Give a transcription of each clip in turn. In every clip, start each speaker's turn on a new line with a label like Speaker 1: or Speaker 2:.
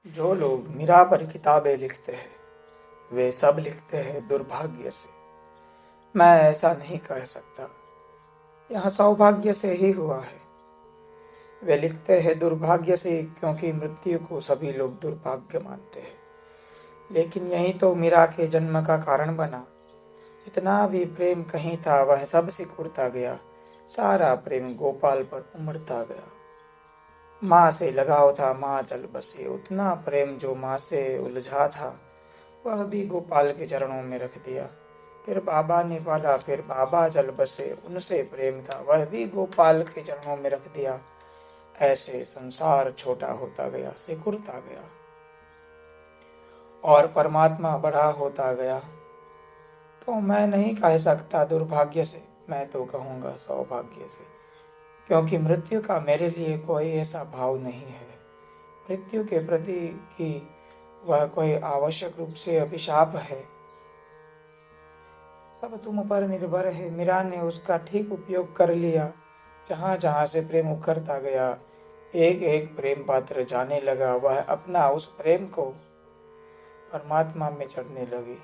Speaker 1: जो लोग मीरा पर किताबें लिखते हैं वे सब लिखते हैं दुर्भाग्य से। मैं ऐसा नहीं कह सकता, यह सौभाग्य से ही हुआ है। वे लिखते हैं दुर्भाग्य से क्योंकि मृत्यु को सभी लोग दुर्भाग्य मानते हैं। लेकिन यही तो मीरा के जन्म का कारण बना। जितना भी प्रेम कहीं था वह सब सिकुड़ता गया। सारा प्रेम गोपाल पर उमड़ता गया। माँ से लगाव था, माँ चल बसी। उतना प्रेम जो माँ से उलझा था वह भी गोपाल के चरणों में रख दिया। फिर बाबा ने पाला, फिर बाबा चल बसे। उनसे प्रेम था, वह भी गोपाल के चरणों में रख दिया। ऐसे संसार छोटा होता गया, सिकुड़ता गया और परमात्मा बड़ा होता गया। तो मैं नहीं कह सकता दुर्भाग्य से, मैं तो कहूँगा सौभाग्य से, क्योंकि मृत्यु का मेरे लिए कोई ऐसा भाव नहीं है। मृत्यु के प्रति कि वह कोई आवश्यक रूप से अभिशाप है। सब तुम पर निर्भर है। मीरा ने उसका ठीक उपयोग कर लिया। जहाँ जहाँ से प्रेम उखड़ता गया, एक एक प्रेम पात्र जाने लगा। वह अपना उस प्रेम को परमात्मा में चढ़ने लगी।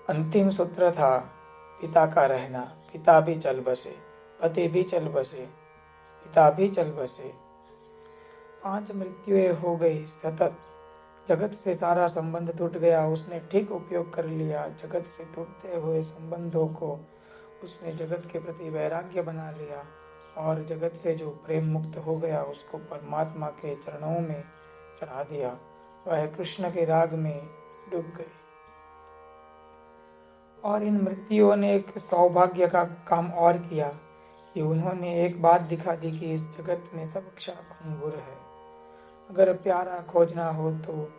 Speaker 1: अंतिम सूत्र था पिता का रहना। पिता भी चल बसे, पति भी चल बसे, पिता भी चल बसे। 5 मृत्युएं हो गई सतत। जगत से सारा संबंध टूट गया। उसने ठीक उपयोग कर लिया। जगत से टूटते हुए संबंधों को उसने जगत के प्रति वैराग्य बना लिया और जगत से जो प्रेम मुक्त हो गया उसको परमात्मा के चरणों में चढ़ा दिया। वह कृष्ण के राग में डूब गई। और इन मृत्युओं ने एक सौभाग्य का काम और किया कि उन्होंने एक बात दिखा दी कि इस जगत में सब क्षण भंगुर है। अगर प्यारा खोजना हो तो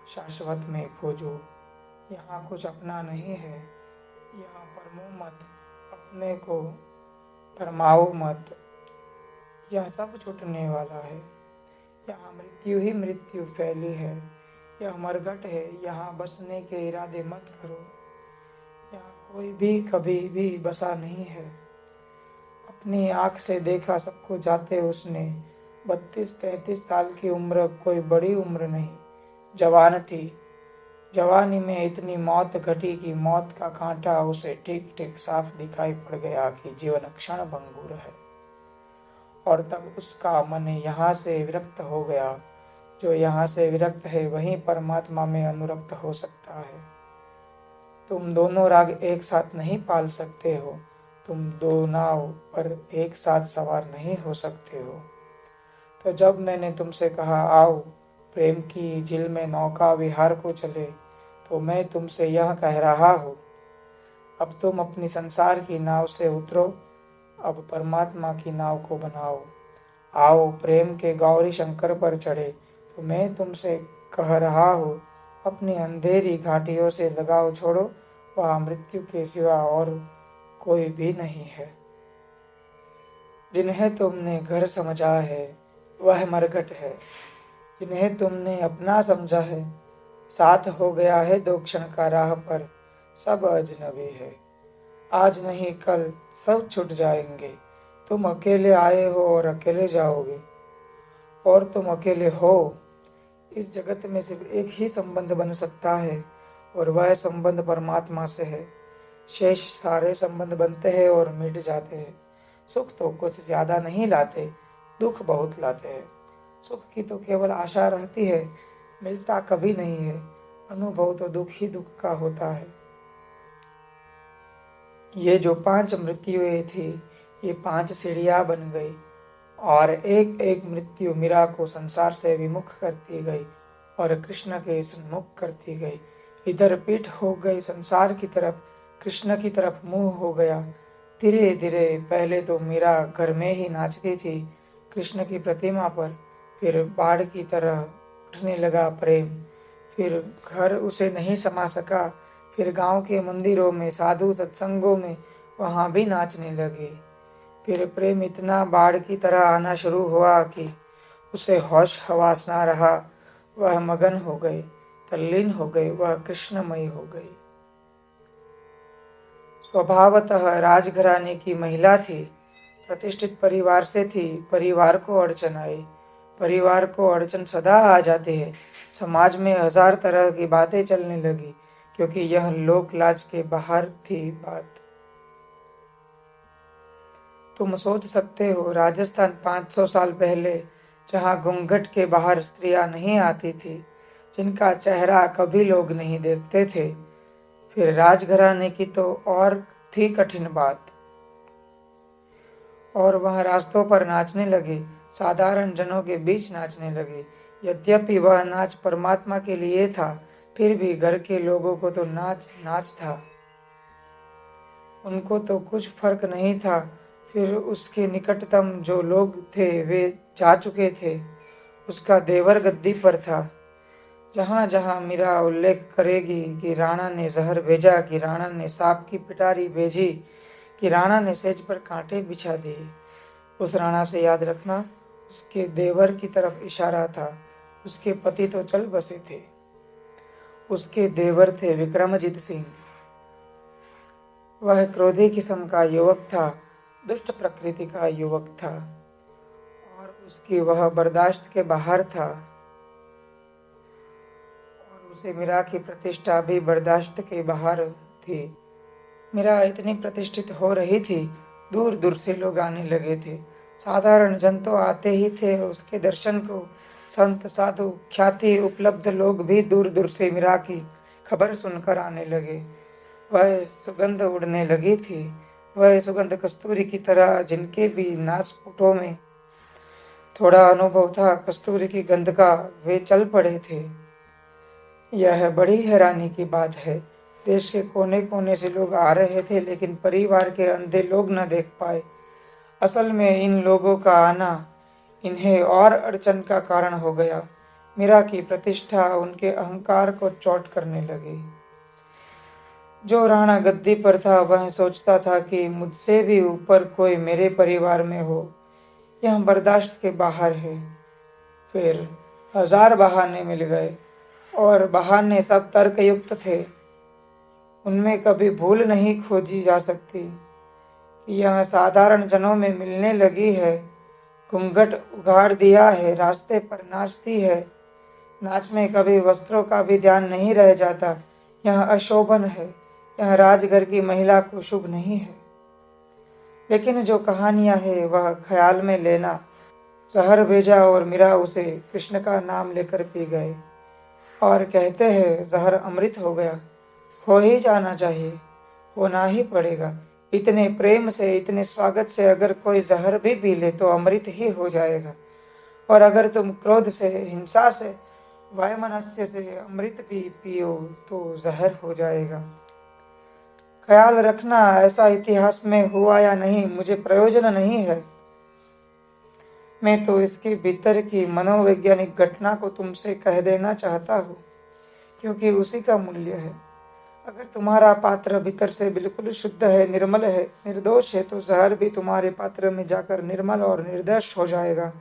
Speaker 1: शाश्वत में खोजो। यहाँ कुछ अपना नहीं है। यहाँ परमो मत, अपने को फरमाओ मत। यह सब छूटने वाला है। यहाँ मृत्यु ही मृत्यु फैली है। यह मरघट है। यहाँ बसने के इरादे मत करो। यहाँ कोई भी कभी भी बसा नहीं है। अपनी आंख से देखा सबको जाते उसने। 32-33 साल की उम्र कोई बड़ी उम्र नहीं। जवान थी। जवानी में इतनी मौत घटी कि मौत का कांटा उसे ठीक ठीक साफ दिखाई पड़ गया कि जीवन क्षण भंगुर है। और तब उसका मन यहाँ से विरक्त हो गया। जो यहाँ से विरक्त है वही परमात्मा में अनुरक्त हो सकता है। तुम दोनों राग एक साथ नहीं पाल सकते हो। तुम दो नाव पर एक साथ सवार नहीं हो सकते हो। तो जब मैंने तुमसे कहा आओ प्रेम की झील में नौका विहार को चले, तो मैं तुमसे यह कह रहा हूँ, अब तुम अपनी संसार की नाव से उतरो, अब परमात्मा की नाव को बनाओ। आओ प्रेम के गौरी शंकर पर चढ़े। तो मैं तुमसे कह रहा हूँ, अपनी अंधेरी घाटियों से लगाव छोड़ो। वहाँ मृत्यु के सिवा और कोई भी नहीं है। जिन्हें तुमने घर समझा है वह मरघट है। जिन्हें तुमने अपना समझा है साथ हो गया है 2 क्षण का राह पर। सब अजनबी है। आज नहीं कल सब छूट जाएंगे। तुम अकेले आए हो और अकेले जाओगे। और तुम अकेले हो। इस जगत में सिर्फ एक ही संबंध बन सकता है और वह संबंध परमात्मा से है। शेष सारे संबंध बनते हैं और मिट जाते हैं। सुख तो कुछ ज्यादा नहीं लाते, दुख बहुत लाते हैं। सुख की तो केवल आशा रहती है, मिलता कभी नहीं है। अनुभव तो दुख ही दुख का होता है। ये जो 5 मृत्युएं थी, ये 5 सीढ़ियां बन गई और एक एक मृत्यु मीरा को संसार से विमुख करती गई और कृष्ण के सन्मुख करती गई। इधर पीठ हो गई संसार की तरफ, कृष्ण की तरफ मुंह हो गया। धीरे धीरे पहले तो मीरा घर में ही नाचती थी कृष्ण की प्रतिमा पर, फिर बाढ़ की तरह उठने लगा प्रेम। फिर घर उसे नहीं समा सका, फिर गांव के मंदिरों में, साधु सत्संगों में, वहां भी नाचने लगी। फिर प्रेम इतना बाढ़ की तरह आना शुरू हुआ कि उसे होश हवास ना रहा। वह मगन हो गई, तल्लीन हो गई, वह कृष्णमयी हो गई। स्वभावतः राजघराने की महिला थी, प्रतिष्ठित परिवार से थी। परिवार को अड़चन आई, परिवार को अड़चन सदा आ जाती है। समाज में हजार तरह की बातें चलने लगी, क्योंकि यह लोक लाज के बाहर थी बात। तुम सोच सकते हो, राजस्थान 500 साल पहले, जहाँ घूंघट के बाहर स्त्रियां नहीं आती थी, जिनका चेहरा कभी लोग नहीं देखते थे, फिर राजघराने की तो और थी कठिन बात। और वह रास्तों पर नाचने लगे, साधारण जनों के बीच नाचने लगे। यद्यपि वह नाच परमात्मा के लिए था, फिर भी घर के लोगों को तो नाच नाच था। उनको तो कुछ फर्क नहीं था। फिर उसके निकटतम जो लोग थे वे जा चुके थे। उसका देवर गद्दी पर था। जहाँ जहाँ मीरा उल्लेख करेगी कि राणा ने जहर भेजा, कि राणा ने सांप की पिटारी भेजी, कि राणा ने सेज पर कांटे बिछा दिए, उस राणा से याद रखना, उसके देवर की तरफ इशारा था। उसके पति तो चल बसे थे। उसके देवर थे विक्रमजीत सिंह। वह क्रोधी किस्म का युवक था, दुष्ट प्रकृति का युवक था, और उसकी वह बर्दाश्त के बाहर था। और उसे मीरा की प्रतिष्ठा भी बर्दाश्त के बाहर थी। मीरा इतनी प्रतिष्ठित हो रही थी, दूर दूर से लोग आने लगे थे। साधारण जन तो आते ही थे उसके दर्शन को। संत साधु ख्याति उपलब्ध लोग भी दूर दूर से मीरा की खबर सुनकर आने लगे। वह सुगंध उड़ने लगी थी। वह सुगंध कस्तूरी की तरह, जिनके भी नासपुटों में थोड़ा अनुभव था कस्तूरी की गंध का, वे चल पड़े थे। यह बड़ी हैरानी की बात है। देश के कोने कोने से लोग आ रहे थे, लेकिन परिवार के अंधे लोग न देख पाए। असल में इन लोगों का आना इन्हें और अड़चन का कारण हो गया। मीरा की प्रतिष्ठा उनके अहंकार को चोट करने लगी। जो राणा गद्दी पर था वह सोचता था कि मुझसे भी ऊपर कोई मेरे परिवार में हो। यह बर्दाश्त के बाहर है। फिर हजार बहाने मिल गए, और बहाने सब तर्कयुक्त थे। उनमें कभी भूल नहीं खोजी जा सकती कि यह साधारण जनों में मिलने लगी है। घूंघट उघाड़ दिया है, रास्ते पर नाचती है। नाच में कभी वस्त्रों का भी ध्यान नहीं रह जाता। यह अशोभन है। यह राजघर की महिला को शुभ नहीं है। लेकिन जो कहानियां है वह ख्याल में लेना। जहर भेजा और मीरा उसे कृष्ण का नाम लेकर पी गए, और कहते हैं जहर अमृत हो गया। हो ही जाना चाहिए, होना ही पड़ेगा। इतने प्रेम से, इतने स्वागत से अगर कोई जहर भी पी ले तो अमृत ही हो जाएगा। और अगर तुम क्रोध से, हिंसा से, वायमनस्य से अमृत भी पियो तो जहर हो जाएगा। ख्याल रखना, ऐसा इतिहास में हुआ या नहीं मुझे प्रयोजन नहीं है। मैं तो इसके भीतर की मनोवैज्ञानिक घटना को तुमसे कह देना चाहता हूँ, क्योंकि उसी का मूल्य है। अगर तुम्हारा पात्र भीतर से बिल्कुल शुद्ध है, निर्मल है, निर्दोष है, तो जहर भी तुम्हारे पात्र में जाकर निर्मल और निर्दोष हो जाएगा।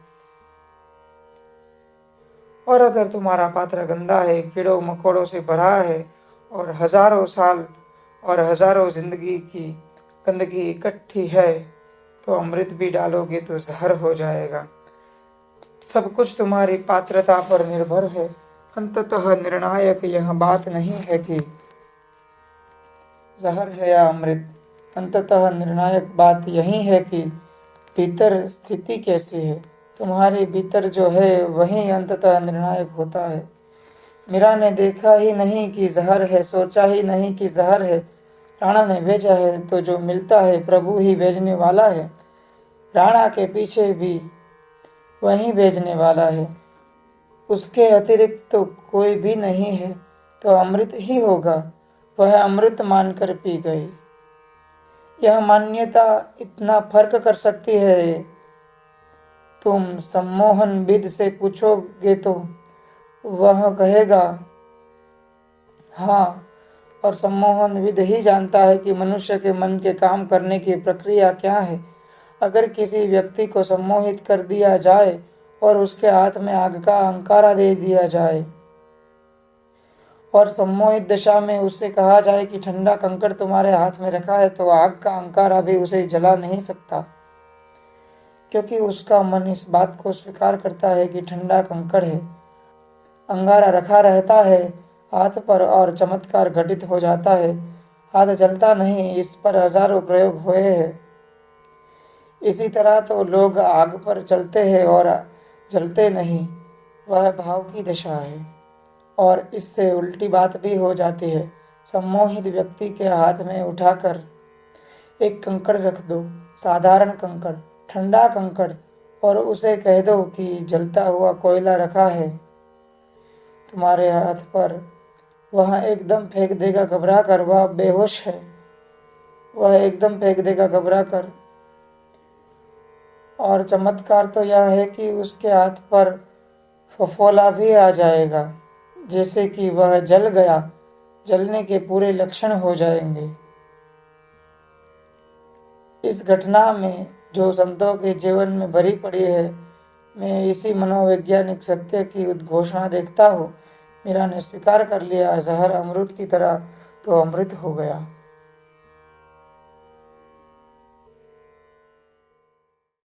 Speaker 1: और अगर तुम्हारा पात्र गंदा है, कीड़ों मकोड़ों से भरा है, और हजारों साल और हजारों जिंदगी की गंदगी इकट्ठी है, तो अमृत भी डालोगे तो जहर हो जाएगा। सब कुछ तुम्हारी पात्रता पर निर्भर है। अंततः निर्णायक यह बात नहीं है कि जहर है या अमृत। अंततः निर्णायक बात यही है कि भीतर स्थिति कैसी है। तुम्हारे भीतर जो है वही अंततः निर्णायक होता है। मीरा ने देखा ही नहीं कि जहर है, सोचा ही नहीं कि जहर है। राणा ने भेजा है तो जो मिलता है प्रभु ही भेजने वाला है। राणा के पीछे भी वही भेजने वाला है। उसके अतिरिक्त तो कोई भी नहीं है, तो अमृत ही होगा। वह अमृत मानकर पी गई। यह मान्यता इतना फर्क कर सकती है। तुम सम्मोहन विद से पूछोगे तो वह कहेगा हाँ, और सम्मोहन विद ही जानता है कि मनुष्य के मन के काम करने की प्रक्रिया क्या है। अगर किसी व्यक्ति को सम्मोहित कर दिया जाए और उसके हाथ में आग का अंकारा दे दिया जाए, और सम्मोहित दशा में उससे कहा जाए कि ठंडा कंकड़ तुम्हारे हाथ में रखा है, तो आग का अंकारा भी उसे जला नहीं सकता, क्योंकि उसका मन इस बात को स्वीकार करता है कि ठंडा कंकड़ है, अंगारा रखा रहता है हाथ पर और चमत्कार घटित हो जाता है। हाथ जलता नहीं, इस पर हजारों प्रयोग हुए हैं। इसी तरह तो लोग आग पर चलते हैं और जलते नहीं, वह भाव की दशा है। और इससे उल्टी बात भी हो जाती है। सम्मोहित व्यक्ति के हाथ में उठाकर एक कंकड़ रख दो, साधारण कंकड़, ठंडा कंकड़, और उसे कह दो कि जलता हुआ कोयला रखा है तुम्हारे हाथ पर। वह एकदम फेंक देगा घबरा कर, वह बेहोश है, वह एकदम फेंक देगा घबरा कर। और चमत्कार तो यह है कि उसके हाथ पर फफोला भी आ जाएगा, जैसे कि वह जल गया, जलने के पूरे लक्षण हो जाएंगे। इस घटना में जो संतों के जीवन में भरी पड़ी है, मैं इसी मनोवैज्ञानिक सत्य की उद्घोषणा देखता हूँ। मीरा ने स्वीकार कर लिया, जहर अमृत की तरह तो अमृत हो गया।